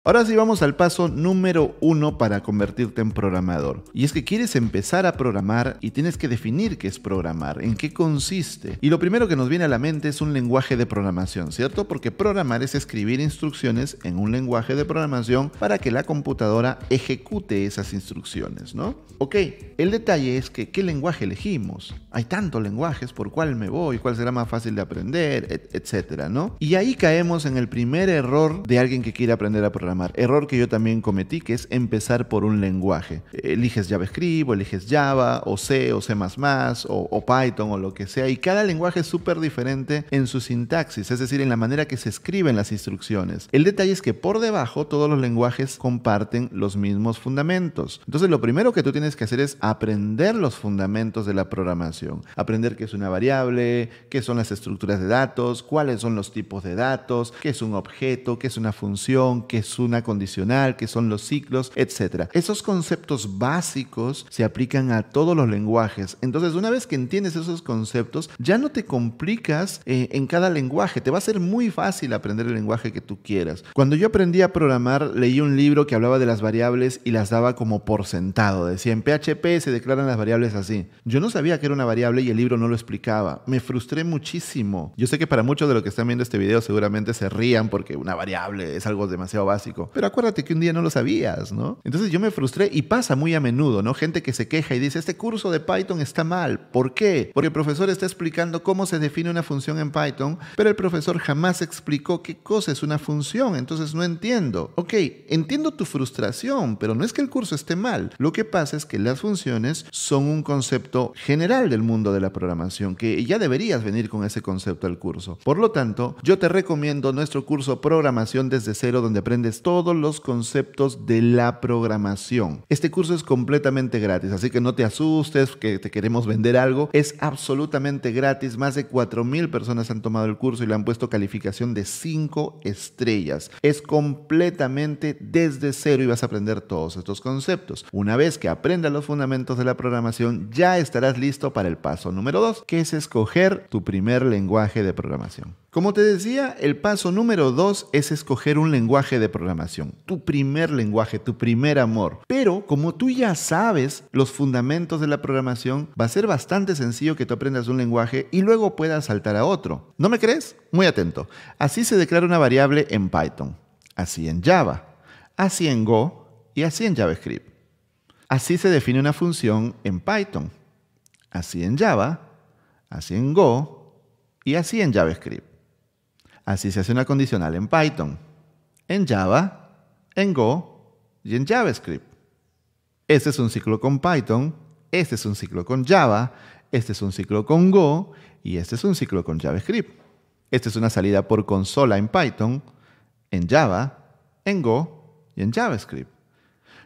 Ahora sí vamos al paso número 1 para convertirte en programador. Y es que quieres empezar a programar y tienes que definir qué es programar, en qué consiste. Y lo primero que nos viene a la mente es un lenguaje de programación, ¿cierto? Porque programar es escribir instrucciones en un lenguaje de programación para que la computadora ejecute esas instrucciones, ¿no? Ok, el detalle es que ¿qué lenguaje elegimos? Hay tantos lenguajes, ¿por cuál me voy? ¿Cuál será más fácil de aprender? Etcétera, ¿no? Y ahí caemos en el primer error de alguien que quiere aprender a programar. Error que yo también cometí, que es empezar por un lenguaje. Eliges JavaScript, o eliges Java, o C, o C++, o Python, o lo que sea, y cada lenguaje es súper diferente en su sintaxis, es decir, en la manera que se escriben las instrucciones. El detalle es que por debajo todos los lenguajes comparten los mismos fundamentos. Entonces lo primero que tú tienes que hacer es aprender los fundamentos de la programación. Aprender qué es una variable, qué son las estructuras de datos, cuáles son los tipos de datos, qué es un objeto, qué es una función, qué es una condicional, qué son los ciclos, etc. Esos conceptos básicos se aplican a todos los lenguajes. Entonces, una vez que entiendes esos conceptos, ya no te complicas en cada lenguaje. Te va a ser muy fácil aprender el lenguaje que tú quieras. Cuando yo aprendí a programar, leí un libro que hablaba de las variables y las daba como por sentado. Decía, en PHP se declaran las variables así. Yo no sabía que era una variable y el libro no lo explicaba. Me frustré muchísimo. Yo sé que para muchos de los que están viendo este video seguramente se rían porque una variable es algo demasiado básico. Pero acuérdate que un día no lo sabías, ¿no? Entonces yo me frustré y pasa muy a menudo, ¿no? Gente que se queja y dice, este curso de Python está mal. ¿Por qué? Porque el profesor está explicando cómo se define una función en Python, pero el profesor jamás explicó qué cosa es una función, entonces no entiendo. Ok, entiendo tu frustración, pero no es que el curso esté mal. Lo que pasa es que las funciones son un concepto general del mundo de la programación, que ya deberías venir con ese concepto al curso. Por lo tanto, yo te recomiendo nuestro curso Programación desde cero, donde aprendes todos los conceptos de la programación. Este curso es completamente gratis, así que no te asustes que te queremos vender algo. Es absolutamente gratis. Más de 4,000 personas han tomado el curso y le han puesto calificación de 5 estrellas. Es completamente desde cero y vas a aprender todos estos conceptos. Una vez que aprendas los fundamentos de la programación, ya estarás listo para el paso número 2, que es escoger tu primer lenguaje de programación. Como te decía, el paso número 2 es escoger un lenguaje de programación, tu primer lenguaje, tu primer amor. Pero como tú ya sabes los fundamentos de la programación, va a ser bastante sencillo que tú aprendas un lenguaje y luego puedas saltar a otro. ¿No me crees? Muy atento. Así se declara una variable en Python, así en Java, así en Go y así en JavaScript. Así se define una función en Python, así en Java, así en Go y así en JavaScript. Así se hace una condicional en Python, en Java, en Go y en JavaScript. Este es un ciclo con Python, este es un ciclo con Java, este es un ciclo con Go y este es un ciclo con JavaScript. Esta es una salida por consola en Python, en Java, en Go y en JavaScript.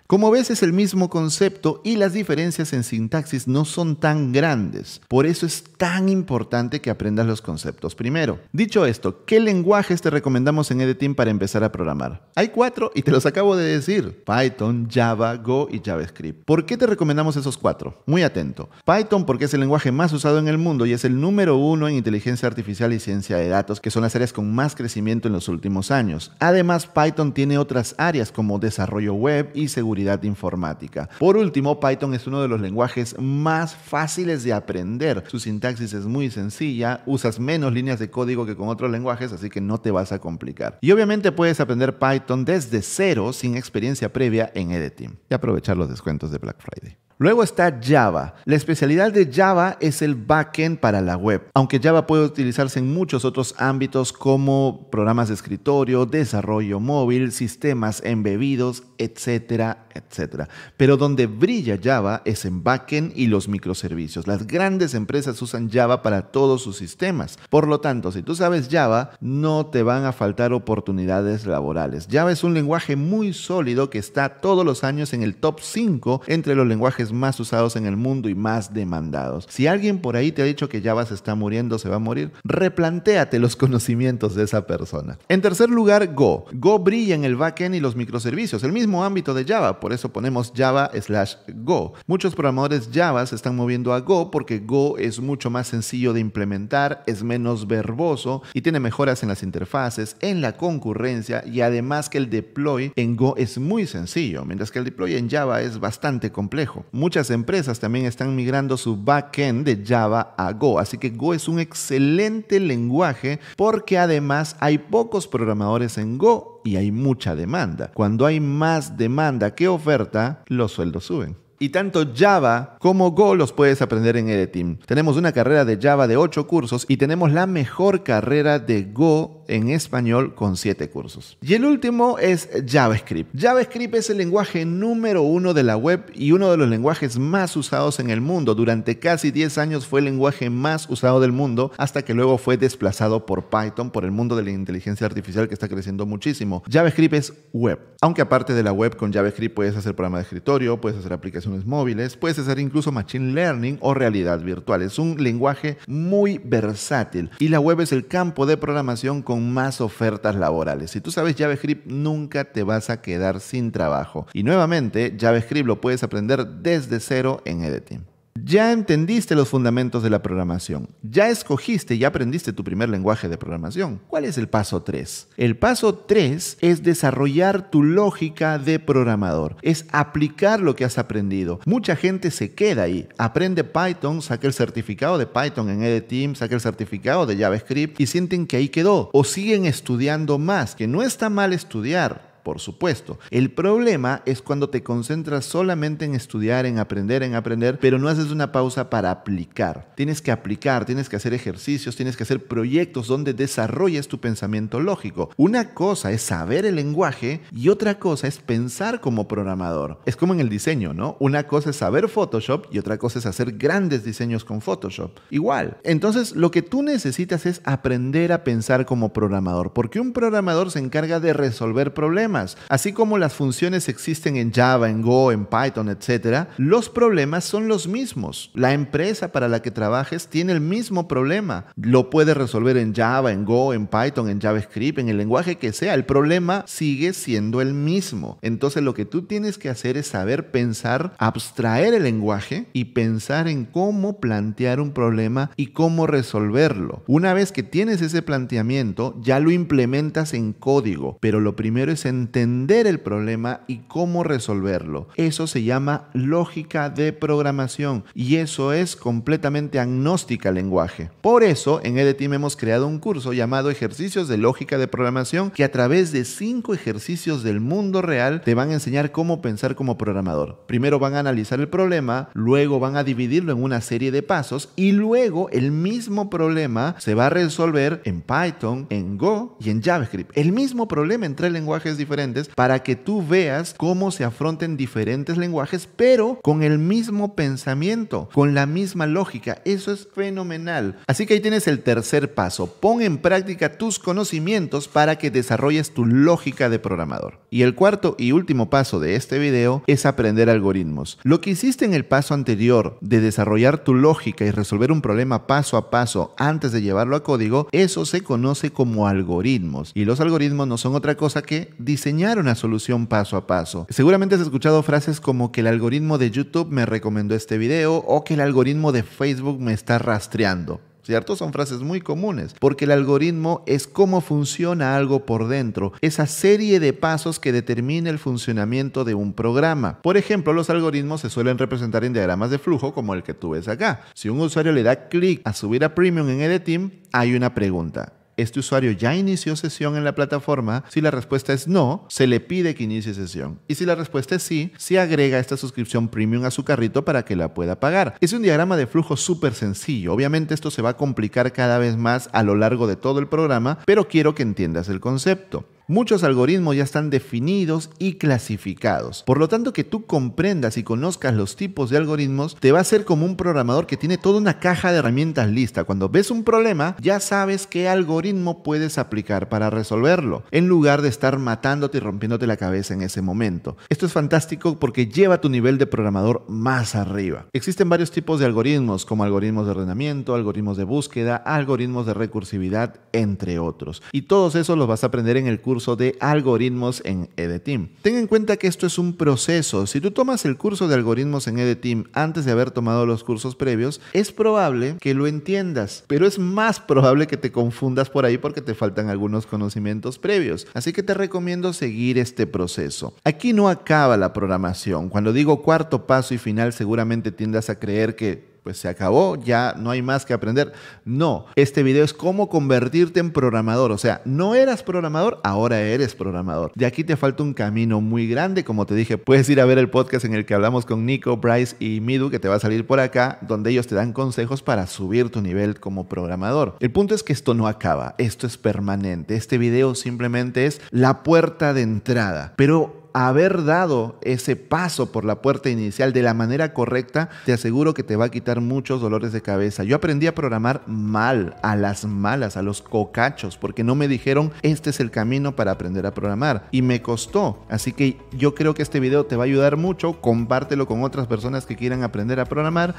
Como ves, es el mismo concepto y las diferencias en sintaxis no son tan grandes. Por eso es tan importante que aprendas los conceptos primero. Dicho esto, ¿qué lenguajes te recomendamos en EDTeam para empezar a programar? Hay 4 y te los acabo de decir: Python, Java, Go y JavaScript. ¿Por qué te recomendamos esos 4? Muy atento. Python porque es el lenguaje más usado en el mundo y es el número 1 en inteligencia artificial y ciencia de datos, que son las áreas con más crecimiento en los últimos años. Además, Python tiene otras áreas como desarrollo web y seguridad informática. Por último, Python es uno de los lenguajes más fáciles de aprender. Su sintaxis es muy sencilla, usas menos líneas de código que con otros lenguajes, así que no te vas a complicar. Y obviamente puedes aprender Python desde cero sin experiencia previa en EDTeam y aprovechar los descuentos de Black Friday. Luego está Java. La especialidad de Java es el backend para la web, aunque Java puede utilizarse en muchos otros ámbitos como programas de escritorio, desarrollo móvil, sistemas embebidos, etcétera, etcétera. Pero donde brilla Java es en backend y los microservicios. Las grandes empresas usan Java para todos sus sistemas. Por lo tanto, si tú sabes Java, no te van a faltar oportunidades laborales. Java es un lenguaje muy sólido que está todos los años en el top 5 entre los lenguajes lenguajes más usados en el mundo y más demandados. Si alguien por ahí te ha dicho que Java se está muriendo, se va a morir, replantéate los conocimientos de esa persona. En tercer lugar, Go. Go brilla en el backend y los microservicios, el mismo ámbito de Java, por eso ponemos Java/Go. Muchos programadores Java se están moviendo a Go porque Go es mucho más sencillo de implementar, es menos verboso y tiene mejoras en las interfaces, en la concurrencia y además que el deploy en Go es muy sencillo, mientras que el deploy en Java es bastante complejo. Muchas empresas también están migrando su backend de Java a Go, así que Go es un excelente lenguaje porque además hay pocos programadores en Go y hay mucha demanda. Cuando hay más demanda que oferta, los sueldos suben. Y tanto Java como Go los puedes aprender en EDTeam. Tenemos una carrera de Java de 8 cursos y tenemos la mejor carrera de Go en español con 7 cursos. Y el último es JavaScript. JavaScript es el lenguaje número 1 de la web y uno de los lenguajes más usados en el mundo. Durante casi 10 años fue el lenguaje más usado del mundo hasta que luego fue desplazado por Python, por el mundo de la inteligencia artificial que está creciendo muchísimo. JavaScript es web. Aunque aparte de la web, con JavaScript puedes hacer programa de escritorio, puedes hacer aplicaciones móviles, puedes hacer incluso machine learning o realidad virtual. Es un lenguaje muy versátil y la web es el campo de programación con más ofertas laborales. Si tú sabes JavaScript, nunca te vas a quedar sin trabajo. Y nuevamente, JavaScript lo puedes aprender desde cero en EDTeam. Ya entendiste los fundamentos de la programación. Ya escogiste y aprendiste tu primer lenguaje de programación. ¿Cuál es el paso 3? El paso 3 es desarrollar tu lógica de programador. Es aplicar lo que has aprendido. Mucha gente se queda ahí. Aprende Python, saca el certificado de Python en EDTeam, saca el certificado de JavaScript y sienten que ahí quedó. O siguen estudiando más, que no está mal estudiar. Por supuesto. El problema es cuando te concentras solamente en estudiar, en aprender, pero no haces una pausa para aplicar. Tienes que aplicar, tienes que hacer ejercicios, tienes que hacer proyectos donde desarrolles tu pensamiento lógico. Una cosa es saber el lenguaje y otra cosa es pensar como programador. Es como en el diseño, ¿no? Una cosa es saber Photoshop y otra cosa es hacer grandes diseños con Photoshop. Igual. Entonces, lo que tú necesitas es aprender a pensar como programador, porque un programador se encarga de resolver problemas. Así como las funciones existen en Java, en Go, en Python, etc., los problemas son los mismos. La empresa para la que trabajes tiene el mismo problema. Lo puedes resolver en Java, en Go, en Python, en JavaScript, en el lenguaje que sea. El problema sigue siendo el mismo. Entonces lo que tú tienes que hacer es saber pensar, abstraer el lenguaje y pensar en cómo plantear un problema y cómo resolverlo. Una vez que tienes ese planteamiento, ya lo implementas en código, pero lo primero es entender el problema y cómo resolverlo. Eso se llama lógica de programación y eso es completamente agnóstica al lenguaje. Por eso, en EDTeam hemos creado un curso llamado Ejercicios de Lógica de Programación que a través de 5 ejercicios del mundo real te van a enseñar cómo pensar como programador. Primero van a analizar el problema, luego van a dividirlo en una serie de pasos y luego el mismo problema se va a resolver en Python, en Go y en JavaScript. El mismo problema en 3 lenguajes diferentes para que tú veas cómo se afronten diferentes lenguajes, pero con el mismo pensamiento, con la misma lógica. Eso es fenomenal. Así que ahí tienes el tercer paso. Pon en práctica tus conocimientos para que desarrolles tu lógica de programador. Y el cuarto y último paso de este video es aprender algoritmos. Lo que hiciste en el paso anterior de desarrollar tu lógica y resolver un problema paso a paso antes de llevarlo a código, eso se conoce como algoritmos. Y los algoritmos no son otra cosa que diseñar una solución paso a paso. Seguramente has escuchado frases como que el algoritmo de YouTube me recomendó este video o que el algoritmo de Facebook me está rastreando. ¿Cierto? Son frases muy comunes, porque el algoritmo es cómo funciona algo por dentro, esa serie de pasos que determina el funcionamiento de un programa. Por ejemplo, los algoritmos se suelen representar en diagramas de flujo como el que tú ves acá. Si un usuario le da clic a subir a Premium en EDTeam, hay una pregunta. ¿Este usuario ya inició sesión en la plataforma? Si la respuesta es no, se le pide que inicie sesión. Y si la respuesta es sí, se agrega esta suscripción premium a su carrito para que la pueda pagar. Es un diagrama de flujo súper sencillo. Obviamente esto se va a complicar cada vez más a lo largo de todo el programa, pero quiero que entiendas el concepto. Muchos algoritmos ya están definidos y clasificados. Por lo tanto, que tú comprendas y conozcas los tipos de algoritmos te va a hacer como un programador que tiene toda una caja de herramientas lista. Cuando ves un problema, ya sabes qué algoritmo puedes aplicar para resolverlo, en lugar de estar matándote y rompiéndote la cabeza en ese momento. Esto es fantástico porque lleva tu nivel de programador más arriba. Existen varios tipos de algoritmos, como algoritmos de ordenamiento, algoritmos de búsqueda, algoritmos de recursividad, entre otros. Y todos esos los vas a aprender en el curso de algoritmos en EDTeam. Ten en cuenta que esto es un proceso. Si tú tomas el curso de algoritmos en EDTeam antes de haber tomado los cursos previos, es probable que lo entiendas, pero es más probable que te confundas por ahí porque te faltan algunos conocimientos previos. Así que te recomiendo seguir este proceso. Aquí no acaba la programación. Cuando digo cuarto paso y final, seguramente tiendas a creer que pues se acabó, ya no hay más que aprender. No, este video es cómo convertirte en programador. O sea, no eras programador, ahora eres programador. De aquí te falta un camino muy grande. Como te dije, puedes ir a ver el podcast en el que hablamos con Nico, Bryce y Midu, que te va a salir por acá, donde ellos te dan consejos para subir tu nivel como programador. El punto es que esto no acaba, esto es permanente. Este video simplemente es la puerta de entrada, pero haber dado ese paso por la puerta inicial de la manera correcta, te aseguro que te va a quitar muchos dolores de cabeza. Yo aprendí a programar mal, a las malas, a los cocachos, porque no me dijeron este es el camino para aprender a programar y me costó. Así que yo creo que este video te va a ayudar mucho. Compártelo con otras personas que quieran aprender a programar.